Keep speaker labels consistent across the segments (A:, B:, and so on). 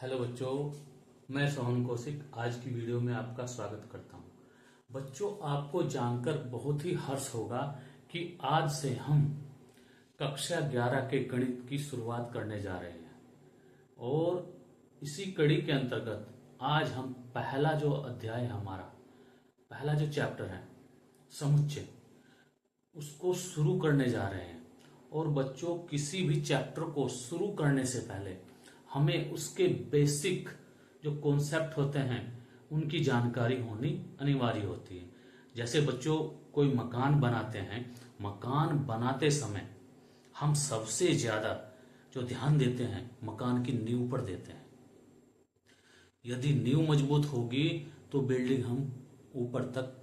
A: Hello बच्चों, मैं सोहन कौशिक आज की वीडियो में आपका स्वागत करता हूं। बच्चों, आपको जानकर बहुत ही हर्ष होगा कि आज से हम कक्षा 11 के गणित की शुरुआत करने जा रहे हैं और इसी कड़ी के अंतर्गत आज हम पहला जो अध्याय है हमारा, पहला जो चैप्टर है समुच्चय, उसको शुरू करने जा रहे हैं। और बच्चों, किसी भी चैप्टर को शुरू करने से पहले हमें उसके बेसिक जो कॉन्सेप्ट होते हैं उनकी जानकारी होनी अनिवार्य होती है। जैसे बच्चों, कोई मकान बनाते हैं, मकान बनाते समय हम सबसे ज्यादा जो ध्यान देते हैं मकान की नींव पर देते हैं। यदि नींव मजबूत होगी तो बिल्डिंग हम ऊपर तक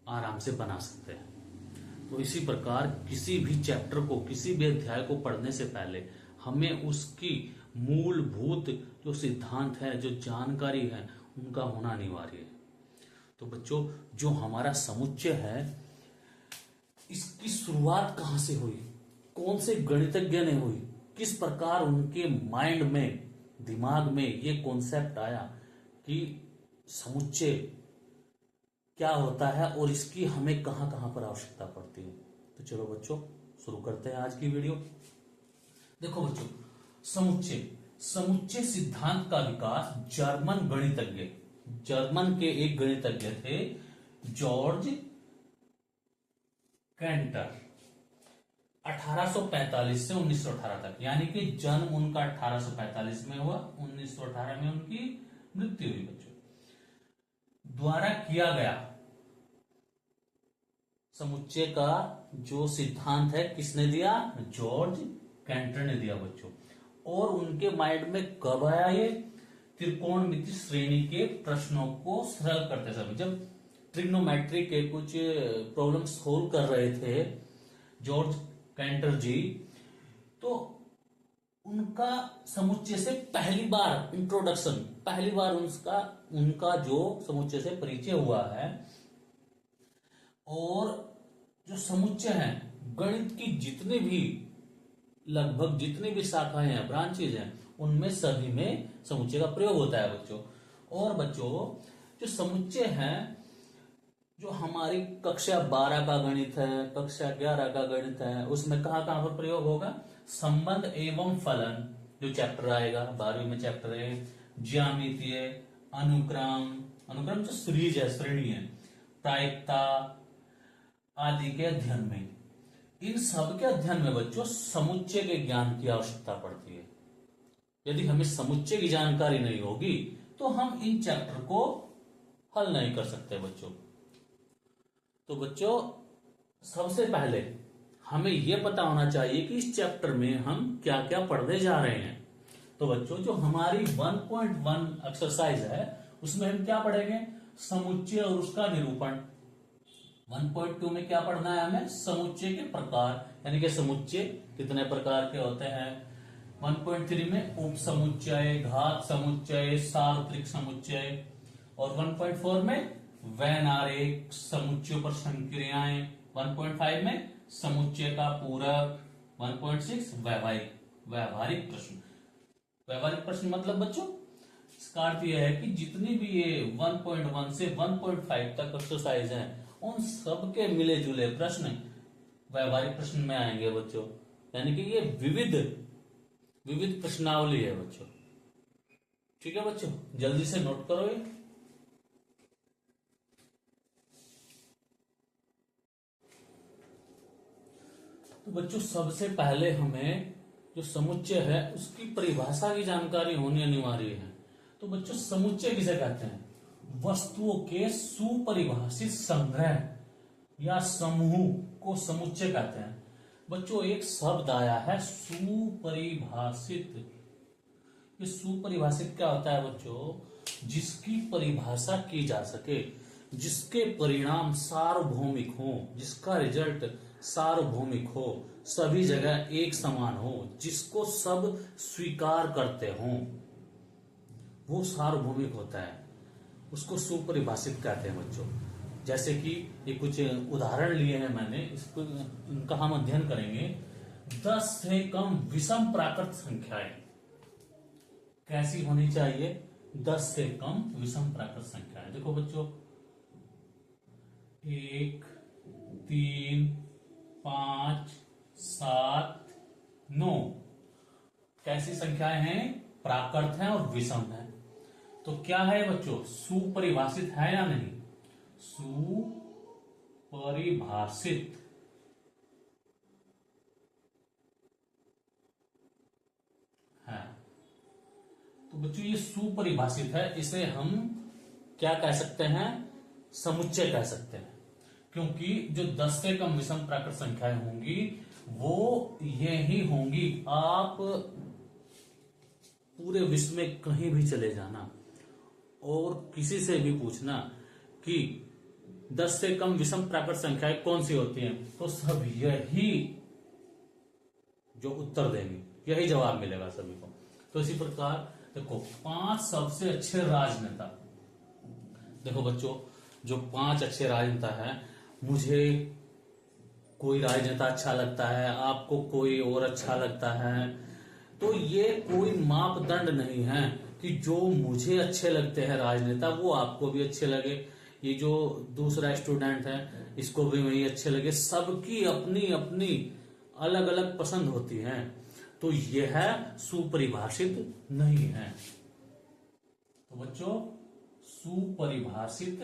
A: आराम से बना सकते हैं। तो इसी प्रकार किसी भी चैप्टर को, किसी भी अध्याय को पढ़ने से पहले हमें उसकी मूलभूत जो सिद्धांत है, जो जानकारी है, उनका होना अनिवार्य है। तो बच्चों, जो हमारा समुच्चय है, इसकी शुरुआत कहां से हुई, कौन से गणितज्ञ ने हुई, किस प्रकार उनके माइंड में, दिमाग में ये कॉन्सेप्ट आया कि समुच्चय क्या होता है और इसकी हमें कहां कहां पर आवश्यकता पड़ती है। तो चलो बच्चों, शुरू करते हैं आज की वीडियो। देखो बच्चों, समुच्चय सिद्धांत का विकास जर्मन के एक गणितज्ञ थे, जॉर्ज कैंटर, 1845 से 1918 तक, यानी कि जन्म उनका 1845 में हुआ, 1918 में उनकी मृत्यु हुई बच्चों, द्वारा किया गया। समुच्चय का जो सिद्धांत है किसने दिया? जॉर्ज कैंटर ने दिया बच्चों। और उनके माइंड में कब आया ये? त्रिकोणमिति श्रेणी के प्रश्नों को सरल करते समय, जब ट्रिग्नोमेट्री के कुछ प्रॉब्लम सोल्व कर रहे थे जॉर्ज कैंटर जी, तो उनका समुच्चय से पहली बार इंट्रोडक्शन, पहली बार उनका जो समुच्चय से परिचय हुआ है। और जो समुच्चय है, गणित की जितने भी, लगभग जितनी भी शाखाएं हैं, ब्रांचेज हैं, उनमें सभी में समुच्चय का प्रयोग होता है बच्चों। और बच्चों, जो समुच्चय है, जो हमारी कक्षा 12 का गणित है, कक्षा 11 का गणित है, उसमें कहां कहां पर प्रयोग होगा? संबंध एवं फलन जो चैप्टर आएगा, 12वीं में चैप्टर है, ज्यामितीय, अनुक्रम जो सीरीज है, श्रेणी है, प्रायिकता आदि के अध्ययन में, इन सब के अध्ययन में बच्चों समुच्चय के ज्ञान की आवश्यकता पड़ती है। यदि हमें समुच्चय की जानकारी नहीं होगी तो हम इन चैप्टर को हल नहीं कर सकते बच्चों। तो बच्चों, सबसे पहले हमें यह पता होना चाहिए कि इस चैप्टर में हम क्या क्या पढ़ने जा रहे हैं। तो बच्चों, जो हमारी 1.1 एक्सरसाइज है, उसमें हम क्या पढ़ेंगे? समुच्चय और उसका निरूपण। 1.2 में क्या पढ़ना है हमें? समुच्चय के प्रकार, यानी कि समुच्चय कितने प्रकार के होते हैं। 1.3 में उप समुच्चय, घात समुच्चय, सार्वत्रिक समुच्चय। और 1.4 में वेन आरेख, समुच्चयों पर संक्रियाएं। 1.5 में समुच्चय का पूरक। 1.6 व्यवहारिक प्रश्न। व्यवहारिक प्रश्न मतलब बच्चों, इसका अर्थ यह है कि जितनी भी ये 1.1 से 1.5 तक एक्सरसाइज है, उन सबके मिले जुले प्रश्न व्यवहारिक प्रश्न में आएंगे बच्चों। यानी कि ये विविध प्रश्नावली है बच्चों। ठीक है बच्चों, जल्दी से नोट करो ये। तो बच्चों, सबसे पहले हमें जो समुच्चय है उसकी परिभाषा की जानकारी होनी अनिवार्य है। तो बच्चों, समुच्चय किसे कहते हैं? वस्तुओं के सुपरिभाषित संग्रह या समूह को समुच्चय कहते हैं। बच्चों, एक शब्द आया है सुपरिभाषित। ये सुपरिभाषित क्या होता है बच्चों? जिसकी परिभाषा की जा सके, जिसके परिणाम सार्वभौमिक हो, जिसका रिजल्ट सार्वभौमिक हो, सभी जगह एक समान हो, जिसको सब स्वीकार करते हो, वो सार्वभौमिक होता है, उसको सुपरिभाषित कहते हैं बच्चों। जैसे कि ये कुछ उदाहरण लिए हैं मैंने, इसको इनका हम अध्ययन करेंगे। 10 से कम विषम प्राकृत संख्याएं, कैसी होनी चाहिए? 10 से कम विषम प्राकृत संख्याएं। देखो बच्चों, 1, 3, 5, 7, 9 कैसी संख्याएं हैं? प्राकृत हैं और विषम हैं। तो क्या है बच्चों? सुपरिभाषित है या नहीं? सुपरिभाषित है। तो बच्चों ये सुपरिभाषित है, इसे हम क्या कह सकते हैं? समुच्चय कह सकते हैं। क्योंकि जो 10 से कम विषम प्राकृत संख्याएं होंगी वो ये ही होंगी। आप पूरे विश्व में कहीं भी चले जाना और किसी से भी पूछना कि 10 से कम विषम प्राकृत संख्याएं कौन सी होती हैं, तो सब यही जो उत्तर देंगे, यही जवाब मिलेगा सभी को। तो इसी प्रकार देखो, 5 सबसे अच्छे राजनेता। देखो बच्चों, जो 5 अच्छे राजनेता हैं, मुझे कोई राजनेता अच्छा लगता है, आपको कोई और अच्छा लगता है, तो ये कोई मापदंड नहीं है कि जो मुझे अच्छे लगते हैं राजनेता वो आपको भी अच्छे लगे, ये जो दूसरा स्टूडेंट है इसको भी वही अच्छे लगे। सबकी अपनी अपनी अलग अलग पसंद होती है, तो यह सुपरिभाषित नहीं है। तो बच्चों, सुपरिभाषित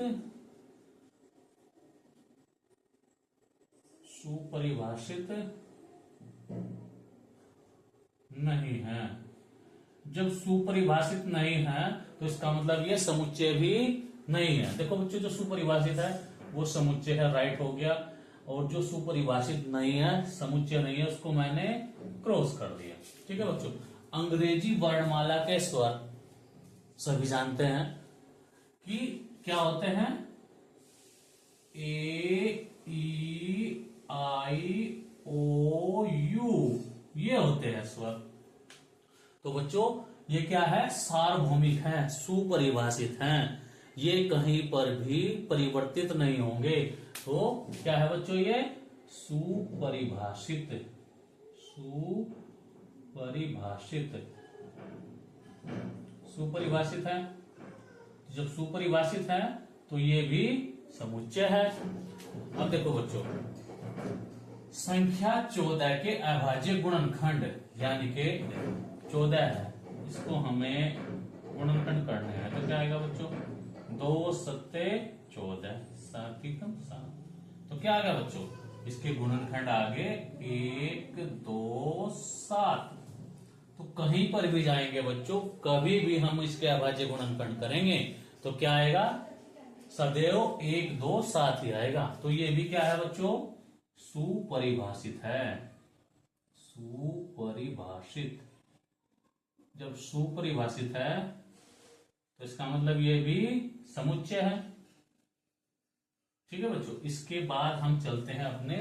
A: नहीं है। जब सुपरिभाषित नहीं है तो इसका मतलब ये समुच्चय भी नहीं है। देखो बच्चों, जो सुपरिभाषित है वो समुच्चय है, राइट हो गया। और जो सुपरिभाषित नहीं है, समुच्चय नहीं है, उसको मैंने क्रॉस कर दिया। ठीक है बच्चों, अंग्रेजी वर्णमाला के स्वर सभी जानते हैं कि क्या होते हैं? ए, ई, आई, ओ, यू, ये होते हैं स्वर। तो बच्चों, ये क्या है? सार्वभौमिक है, सुपरिभाषित हैं, ये कहीं पर भी परिवर्तित नहीं होंगे। तो क्या है बच्चों? ये सुपरिभाषित है। जब सुपरिभाषित है तो ये भी समुच्चय है। अब देखो बच्चों, संख्या 14 के अभाज्य गुणनखंड, यानी कि 14 है, इसको हमें गुणनखंड करने हैं। तो क्या आएगा बच्चों? 2 सत्ते 14, 7 एकम 7। तो क्या आ गया बच्चों? इसके गुणनखंड आगे 1, 2, 7। तो कहीं पर भी जाएंगे बच्चों, कभी भी हम इसके अभाज्य गुणनखंड करेंगे तो क्या आएगा? सदैव 1, 2, 7 ही आएगा। तो ये भी क्या है बच्चों? सुपरिभाषित है। सुपरिभाषित। जब सुपरिभाषित है तो इसका मतलब ये भी समुच्चय है। ठीक है बच्चों, इसके बाद हम चलते हैं अपने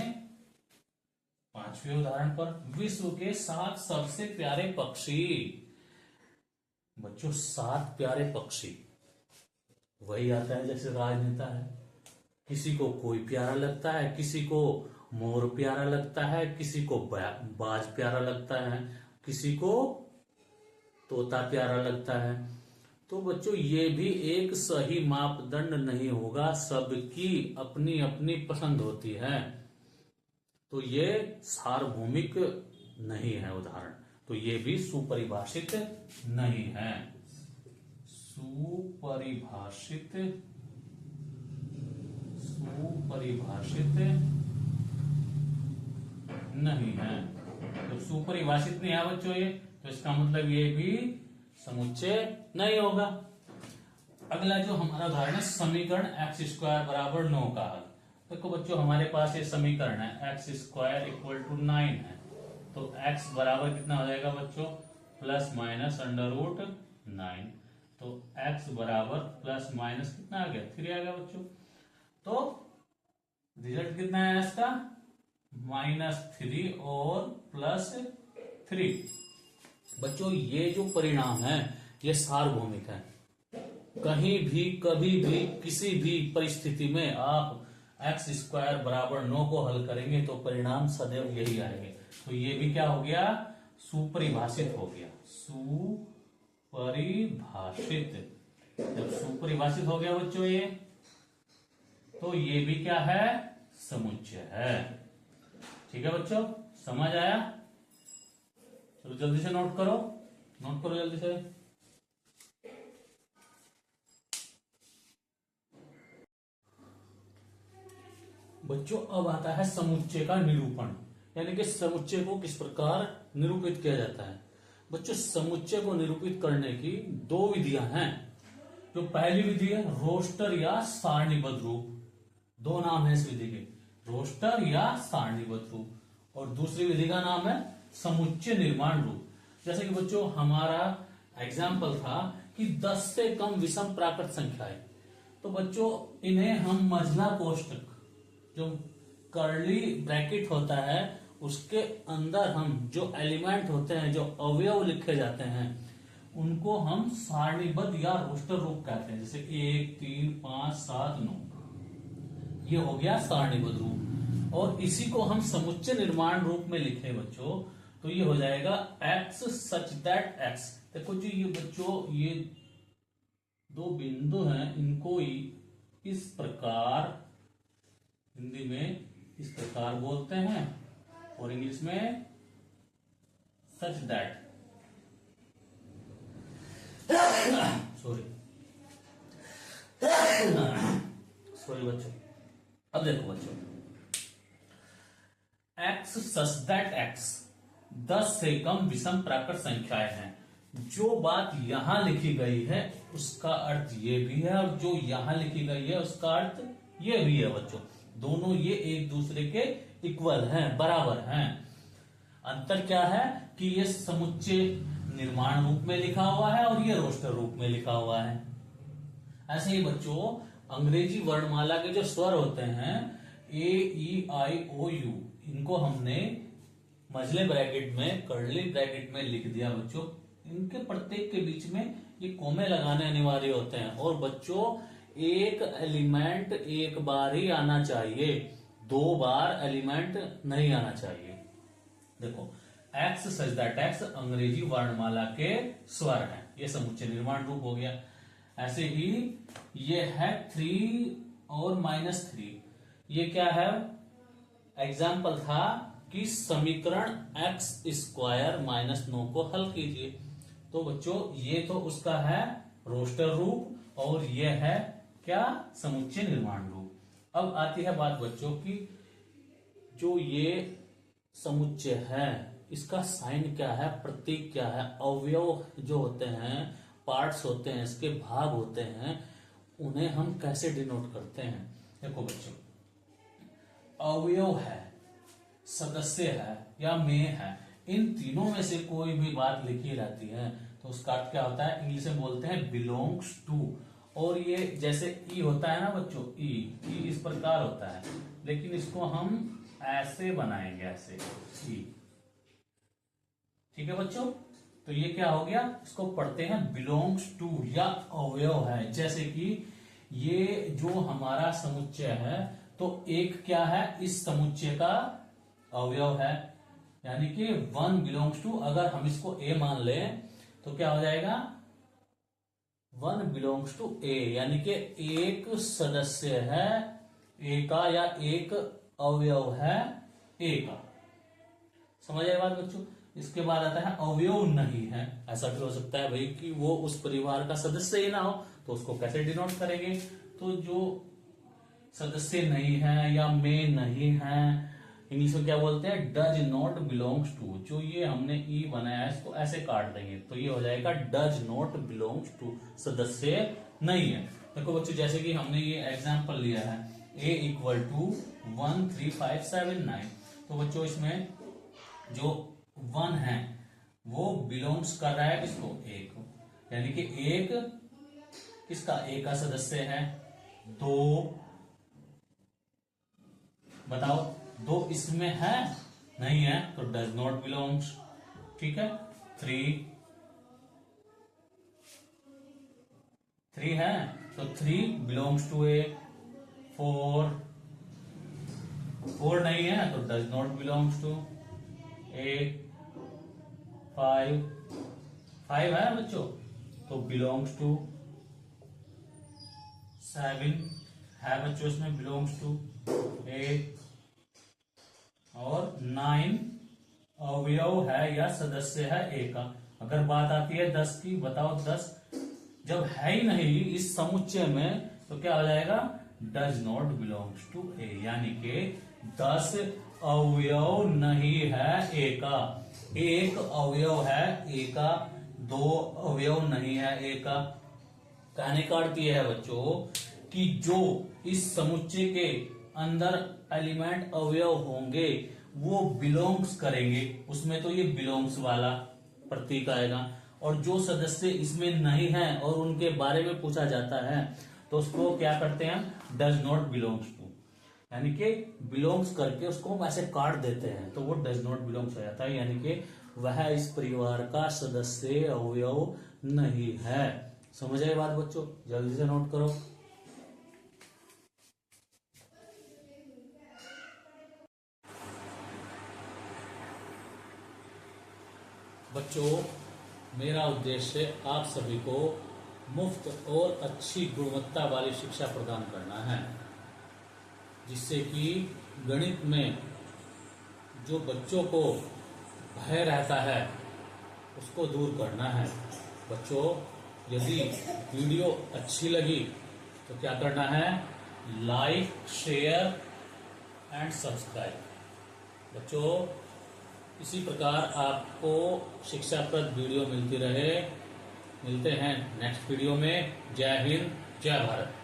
A: 5वें उदाहरण पर। विश्व के 7 सबसे प्यारे पक्षी। बच्चों, 7 प्यारे पक्षी वही आता है जैसे राजनेता है। किसी को कोई प्यारा लगता है, किसी को मोर प्यारा लगता है, किसी को बाज प्यारा लगता है, किसी को तोता प्यारा लगता है। तो बच्चों, ये भी एक सही मापदंड नहीं होगा, सबकी अपनी अपनी पसंद होती है, तो ये सार्वभौमिक नहीं है उदाहरण। तो ये भी सुपरिभाषित नहीं है। सुपरिभाषित नहीं है। तो सुपरिभाषित नहीं है बच्चों ये, तो इसका मतलब ये भी समुच्चय नहीं होगा। अगला जो हमारा उदाहरण है, समीकरण x² बराबर 9 का हल। देखो बच्चों, हमारे पास ये समीकरण है, x² = 9 है। तो x बराबर कितना हो जाएगा बच्चों? ±√9। तो x बराबर प्लस माइनस कितना आ गया? 3 आ गया बच्चों। तो रिजल्ट कितना है इसका? -3 और +3। बच्चों, ये जो परिणाम है ये सार्वभौमिक है। कहीं भी, कभी भी, किसी भी परिस्थिति में आप x² बराबर 9 को हल करेंगे तो परिणाम सदैव यही आएंगे। तो ये भी क्या हो गया? सुपरिभाषित हो गया। परिभाषित। जब सुपरिभाषित हो गया बच्चों ये, तो ये भी क्या है, समुच्चय है। ठीक है बच्चों, समझ आया? चलो जल्दी से नोट करो, नोट करो जल्दी से। बच्चों अब आता है समुच्चय का निरूपण, यानी कि समुच्चय को किस प्रकार निरूपित किया जाता है। बच्चों समुच्चय को निरूपित करने की दो विधियां हैं। जो पहली विधि है रोस्टर या सारणीबद्ध रूप, दो नाम है इस विधि के, रोस्टर या सारणीबद्ध रूप। और दूसरी विधि का नाम है समुच्चय निर्माण रूप। जैसे कि बच्चों हमारा एग्जाम्पल था कि 10 से कम विषम प्राकृत संख्याएं, तो बच्चों इन्हें हम मझला कोष्टक, जो कर्ली ब्रैकेट होता है उसके अंदर हम जो एलिमेंट होते हैं, जो अवयव लिखे जाते हैं, उनको हम सारणीबद्ध या रोस्टर रूप कहते हैं। जैसे 1, 3, 5, 7, 9, ये हो गया सारणीबद्ध रूप। और इसी को हम समुच्चय निर्माण रूप में लिखे बच्चों, तो ये हो जाएगा x सच दैट x। देखो जी ये बच्चों, ये दो बिंदु हैं, इनको इस प्रकार हिंदी में इस प्रकार बोलते हैं, और इंग्लिश में सच दैट, सॉरी बच्चों। अब देखो बच्चों, x सच दैट x 10 से कम विषम प्राकृत संख्याएं हैं। जो बात यहां लिखी गई है उसका अर्थ ये भी है, और जो यहां लिखी गई है उसका अर्थ ये भी है बच्चों। दोनों ये एक दूसरे के इक्वल हैं, बराबर हैं। अंतर क्या है कि ये समुच्चय निर्माण रूप में लिखा हुआ है और ये रोस्टर रूप में लिखा हुआ है। ऐसे ही बच्चों अंग्रेजी वर्णमाला के जो स्वर होते हैं A, E, I, O, U, इनको हमने मझले ब्रैकेट में, कर्ली ब्रैकेट में लिख दिया बच्चों। इनके प्रत्येक के बीच में ये कोमे लगाने अनिवार्य होते हैं। और बच्चों एक एलिमेंट एक बार ही आना चाहिए, 2 बार एलिमेंट नहीं आना चाहिए। देखो x सच दैट x अंग्रेजी वर्णमाला के स्वर हैं, ये समुच्चय निर्माण रूप हो गया। ऐसे ही ये है 3 और -3, ये क्या है, एग्जाम्पल था कि समीकरण x स्क्वायर -9 को हल कीजिए। तो बच्चों ये तो उसका है रोस्टर रूप, और ये है क्या, समुच्चय निर्माण रूप। अब आती है बात बच्चों की, जो ये समुच्चय है इसका साइन क्या है, प्रतीक क्या है, अवयव जो होते हैं, पार्ट्स होते हैं, इसके भाग होते हैं, उन्हें हम कैसे डिनोट करते हैं। देखो बच्चों अवयव है, सदस्य है या में है, इन तीनों में से कोई भी बात लिखी रहती है तो उसका अर्थ क्या होता है, इंग्लिश में बोलते हैं बिलोंग्स टू। और ये जैसे ई होता है ना बच्चों, ई इस प्रकार होता है, लेकिन इसको हम ऐसे बनाएंगे, ऐसे ई। ठीक है बच्चों, तो ये क्या हो गया, इसको पढ़ते हैं बिलोंग्स टू या अवयव है। जैसे कि ये जो हमारा समुच्चय है, तो एक क्या है, इस समुच्चय का अवयव है, यानी कि 1 बिलोंग्स टू। अगर हम इसको ए मान लें तो क्या हो जाएगा, 1 बिलोंग्स टू ए, यानी कि एक सदस्य है ए का, या एक अवयव है ए का। समझ आए बात बच्चों। इसके बाद आता है अवयव नहीं है। ऐसा भी हो सकता है भाई कि वो उस परिवार का सदस्य ही ना हो, तो उसको कैसे डिनोट करेंगे। तो जो सदस्य नहीं है या में नहीं है, इंग्लिश में क्या बोलते हैं, डज नॉट बिलोंग्स टू। जो ये हमने ई बनाया है इसको ऐसे काट देंगे तो ये हो जाएगा डज नॉट बिलोंग्स टू, सदस्य नहीं है। देखो बच्चों जैसे कि हमने ये एग्जांपल लिया है a = 1 3 5 7 9, तो बच्चों इसमें जो 1 है वो बिलोंग्स कर रहा है किसको, ए को, यानी कि एक किसका, ए का सदस्य है। 2 बताओ, 2 इसमें है नहीं है तो डज नॉट बिलोंग्स। ठीक है, 3 है तो 3 बिलोंग्स टू ए। 4 नहीं है तो डज नॉट बिलोंग्स टू ए। 5 है बच्चों, तो बिलोंग्स टू 7 है बच्चों, इसमें बिलोंग्स टू 8 और 9 अवयव है या सदस्य है ए का। अगर बात आती है 10 की, बताओ 10 जब है ही नहीं इस समुच्चय में तो क्या हो जाएगा, डज नॉट बिलोंग्स टू ए, यानी कि 10 अवयव नहीं है ए का, एक अवयव है ए का, 2 अवयव नहीं है ए का। कहने का अर्थ यह है बच्चों कि जो इस समुच्चय के अंदर एलिमेंट अवयव होंगे वो बिलोंग्स करेंगे, उसमें तो ये बिलोंग्स वाला प्रतीक आएगा। और जो सदस्य इसमें नहीं है और उनके बारे में पूछा जाता है तो उसको क्या करते हैं, डज नॉट बिलोंग्स टू, यानी कि बिलोंग्स करके उसको हम ऐसे काट देते हैं तो वो डज नॉट बिलोंग्स हो जाता है, यानी कि वह इस परिवार का सदस्य अवयव नहीं है। समझ आई बात बच्चों, जल्दी से नोट करो। बच्चों मेरा उद्देश्य आप सभी को मुफ्त और अच्छी गुणवत्ता वाली शिक्षा प्रदान करना है, जिससे कि गणित में जो बच्चों को भय रहता है उसको दूर करना है। बच्चों यदि वीडियो अच्छी लगी तो क्या करना है, लाइक शेयर एंड सब्सक्राइब। बच्चों इसी प्रकार आपको शिक्षाप्रद वीडियो मिलती रहे। मिलते हैं नेक्स्ट वीडियो में। जय हिंद, जय भारत।